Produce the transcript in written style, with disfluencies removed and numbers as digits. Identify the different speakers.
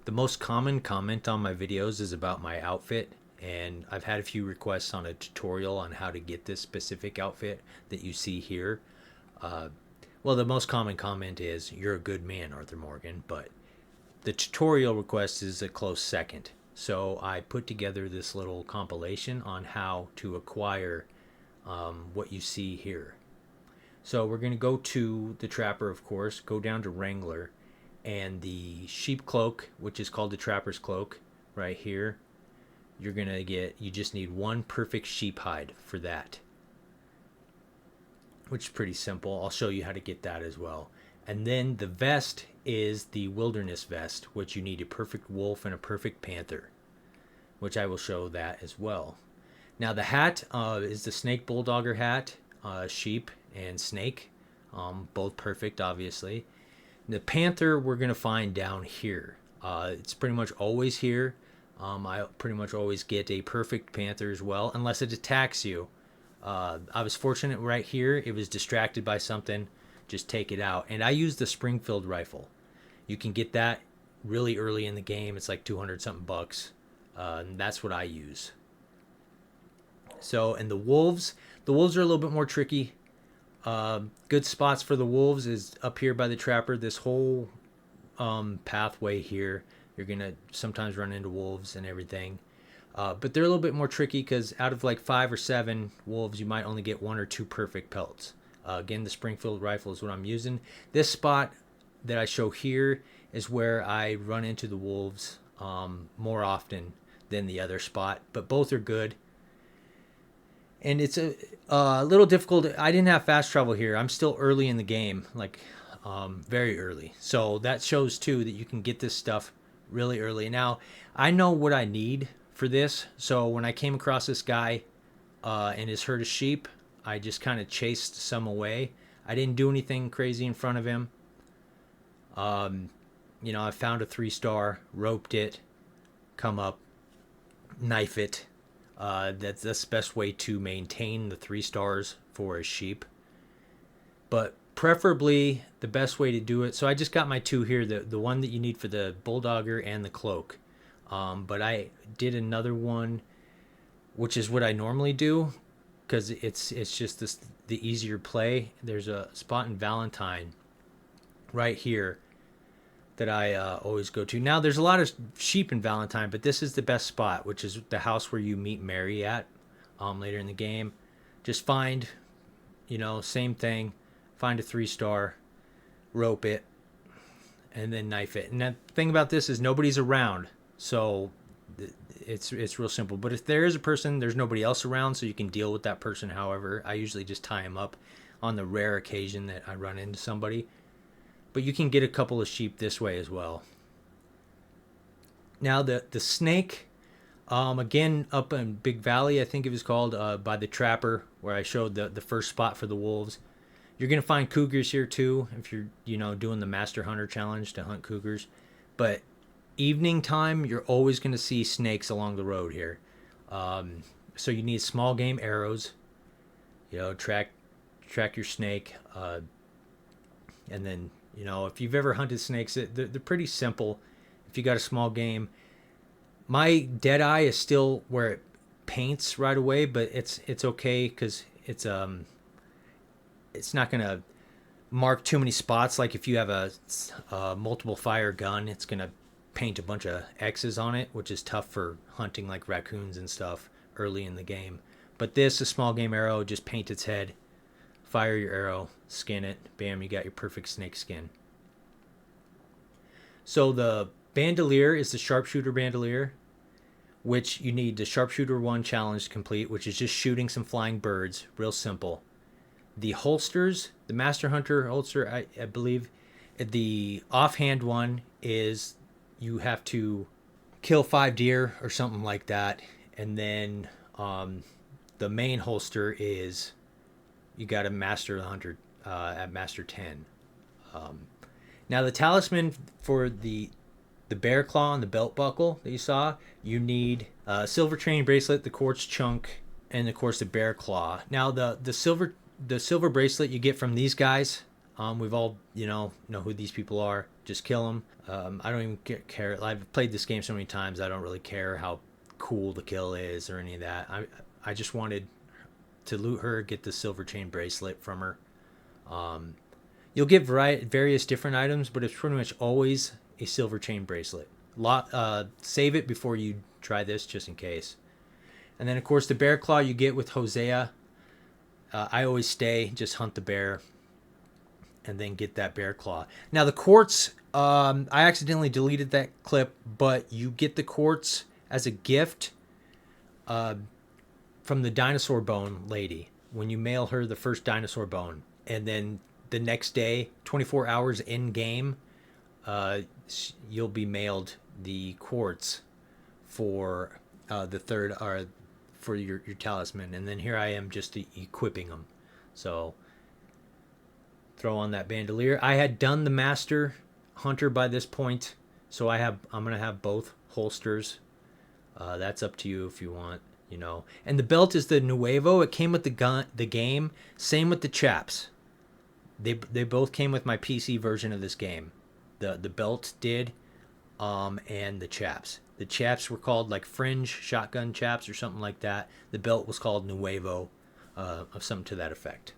Speaker 1: The most common comment on my videos is about my outfit, and I've had a few requests on a tutorial on how to get this specific outfit that you see here. Uh, well, the most common comment is, "You're a good man, Arthur Morgan," but the tutorial request is a close second. So I put together this little compilation on how to acquire what you see here. So we're going to go to the Trapper, of course, go down to Wrangler, and the sheep cloak, which is called the Trapper's cloak, right here. You're going to get, you just need one perfect sheep hide for that, which is pretty simple. I'll show you how to get that as well. And then the vest is the wilderness vest, which you need a perfect wolf and a perfect panther, which I will show that as well. Now the hat is the snake bulldogger hat, sheep and snake, both perfect, obviously. The panther we're gonna find down here. It's pretty much always here. I pretty much always get a perfect panther as well, unless it attacks you. I was fortunate right here. It was distracted by something. Just take it out. And I use the Springfield rifle. You can get that really early in the game. It's like 200 something bucks. And that's what I use. So, and the wolves are a little bit more tricky. Good spots for the wolves is up here by the Trapper. This whole pathway here, you're gonna sometimes run into wolves and everything. But they're a little bit more tricky because out of like 5 or 7 wolves, you might only get 1 or 2 perfect pelts. Again, the Springfield rifle is what I'm using. This spot that I show here is where I run into the wolves more often than the other spot, but both are good. And it's a little difficult. I didn't have fast travel here. I'm still early in the game, like very early. So that shows too that you can get this stuff really early. Now, I know what I need for this. So when I came across this guy and his herd of sheep, I just kind of chased some away. I didn't do anything crazy in front of him. I found a 3-star, roped it, come up, knife it. That's the best way to maintain the 3 stars for a sheep. But preferably the best way to do it. So I just got my 2 here, the one that you need for the bulldogger and the cloak. But I did another one, which is what I normally do, because it's just the easier play. There's a spot in Valentine right here that I always go to. Now, there's a lot of sheep in Valentine, but this is the best spot, which is the house where you meet Mary at later in the game. Just find, same thing. Find a 3-star, rope it, and then knife it. And the thing about this is nobody's around, so it's real simple. But if there is a person, there's nobody else around, so you can deal with that person. However, I usually just tie him up on the rare occasion that I run into somebody. But you can get a couple of sheep this way as well. Now the snake, again up in Big Valley, I think it was called, by the Trapper, where I showed the first spot for the wolves. You're gonna find cougars here too if you're doing the Master Hunter challenge to hunt cougars. But evening time, you're always gonna see snakes along the road here. So you need small game arrows. Track your snake, and then if you've ever hunted snakes, they're pretty simple. If you got a small game, my dead eye is still where it paints right away, but it's okay because it's not gonna mark too many spots. Like if you have a multiple fire gun, it's gonna paint a bunch of X's on it, which is tough for hunting like raccoons and stuff early in the game. But this, a small game arrow, just paint its head, fire your arrow, skin it, bam, you got your perfect snake skin. So the bandolier is the sharpshooter bandolier, which you need the sharpshooter 1 challenge to complete, which is just shooting some flying birds, real simple. The holsters, the Master Hunter holster, I believe, the offhand one is you have to kill 5 deer or something like that, and then the main holster is you got to master the hunter at Master 10. Now the talisman for the bear claw and the belt buckle that you saw, you need a silver chain bracelet, the quartz chunk, and of course the bear claw. Now the silver bracelet you get from these guys, We've all, know who these people are. Just kill them. I don't even care. I've played this game so many times. I don't really care how cool the kill is or any of that. I just wanted to loot her, get the silver chain bracelet from her. You'll get various different items, but it's pretty much always a silver chain bracelet. Save it before you try this, just in case. And then, of course, the bear claw you get with Hosea. I always stay, just hunt the bear, and then get that bear claw. Now, the quartz, I accidentally deleted that clip, but you get the quartz as a gift from the dinosaur bone lady when you mail her the first dinosaur bone. And then the next day, 24 hours in game, you'll be mailed the quartz for the third, or for your talisman. And then here I am just equipping them. So throw on that bandolier. I had done the master hunter by this point, so I'm gonna have both holsters. That's up to you if you want, And the belt is the Nuevo. It came with the game. Same with the chaps. They both came with my PC version of this game. The belt did, and the chaps. The chaps were called like Fringe Shotgun Chaps or something like that. The belt was called Nuevo, of something to that effect.